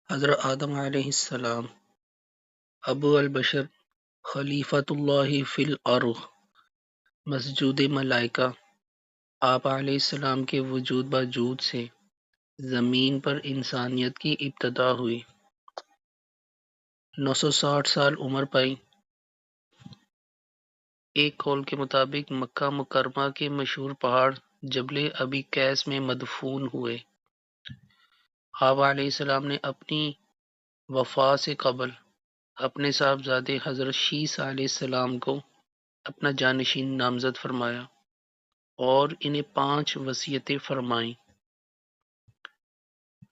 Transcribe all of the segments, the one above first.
حضرت آدم علیہ السلام ابو البشر خلیفۃ اللہ فی الارض مسجود ملائکہ، آپ علیہ السلام کے وجود باوجود سے زمین پر انسانیت کی ابتدا ہوئی۔ 960 سال عمر پائی۔ ایک قول کے مطابق مکہ مکرمہ کے مشہور پہاڑ جبل ابی قیس میں مدفون ہوئے۔ آپ علیہ السلام نے اپنی وفات سے قبل اپنے صاحبزادے حضرت شیس علیہ السلام کو اپنا جانشین نامزد فرمایا اور انہیں 5 وصیتیں فرمائیں۔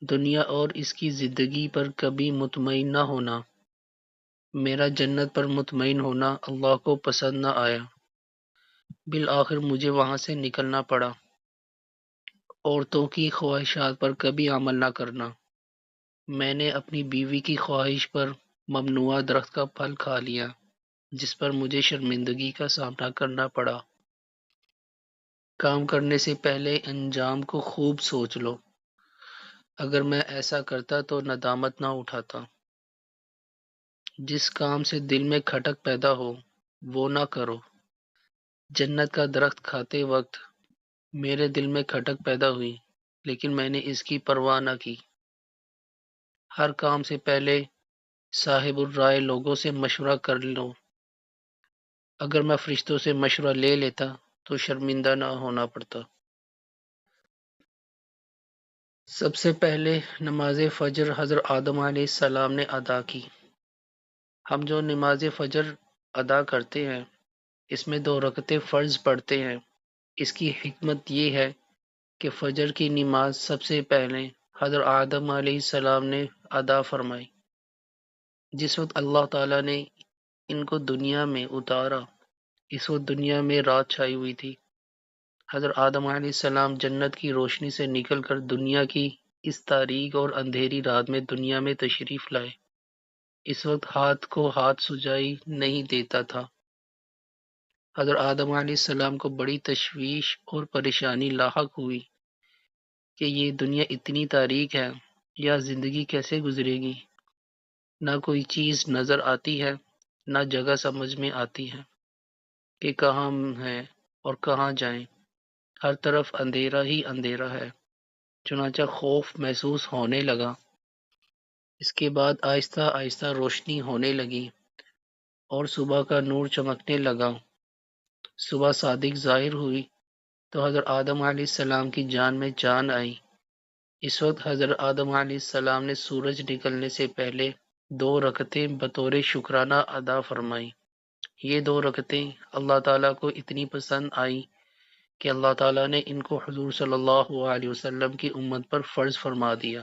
دنیا اور اس کی زندگی پر کبھی مطمئن نہ ہونا، میرا جنت پر مطمئن ہونا اللہ کو پسند نہ آیا، بالآخر مجھے وہاں سے نکلنا پڑا۔ عورتوں کی خواہشات پر کبھی عمل نہ کرنا، میں نے اپنی بیوی کی خواہش پر ممنوعہ درخت کا پھل کھا لیا جس پر مجھے شرمندگی کا سامنا کرنا پڑا۔ کام کرنے سے پہلے انجام کو خوب سوچ لو، اگر میں ایسا کرتا تو ندامت نہ اٹھاتا۔ جس کام سے دل میں کھٹک پیدا ہو وہ نہ کرو۔ جنت کا درخت کھاتے وقت میرے دل میں کھٹک پیدا ہوئی لیکن میں نے اس کی پرواہ نہ کی۔ ہر کام سے پہلے صاحب الرائے لوگوں سے مشورہ کر لو، اگر میں فرشتوں سے مشورہ لے لیتا تو شرمندہ نہ ہونا پڑتا۔ سب سے پہلے نماز فجر حضرت آدم علیہ السلام نے ادا کی۔ ہم جو نماز فجر ادا کرتے ہیں اس میں 2 رکعتیں فرض پڑھتے ہیں۔ اس کی حکمت یہ ہے کہ فجر کی نماز سب سے پہلے حضرت آدم علیہ السلام نے ادا فرمائی۔ جس وقت اللہ تعالیٰ نے ان کو دنیا میں اتارا اس وقت دنیا میں رات چھائی ہوئی تھی۔ حضرت آدم علیہ السلام جنت کی روشنی سے نکل کر دنیا کی اس تاریک اور اندھیری رات میں دنیا میں تشریف لائے۔ اس وقت ہاتھ کو ہاتھ سجائی نہیں دیتا تھا۔ حضرت آدم علیہ السلام کو بڑی تشویش اور پریشانی لاحق ہوئی کہ یہ دنیا اتنی تاریک ہے، یا زندگی کیسے گزرے گی؟ نہ کوئی چیز نظر آتی ہے، نہ جگہ سمجھ میں آتی ہے کہ کہاں ہیں اور کہاں جائیں۔ ہر طرف اندھیرا ہی اندھیرا ہے۔ چنانچہ خوف محسوس ہونے لگا۔ اس کے بعد آہستہ آہستہ روشنی ہونے لگی اور صبح کا نور چمکنے لگا۔ صبح صادق ظاہر ہوئی تو حضرت آدم علیہ السلام کی جان میں جان آئی۔ اس وقت حضرت آدم علیہ السلام نے سورج نکلنے سے پہلے 2 رکعتیں بطور شکرانہ ادا فرمائیں۔ یہ 2 رکعتیں اللہ تعالیٰ کو اتنی پسند آئیں کہ اللہ تعالیٰ نے ان کو حضور صلی اللہ علیہ وسلم کی امت پر فرض فرما دیا۔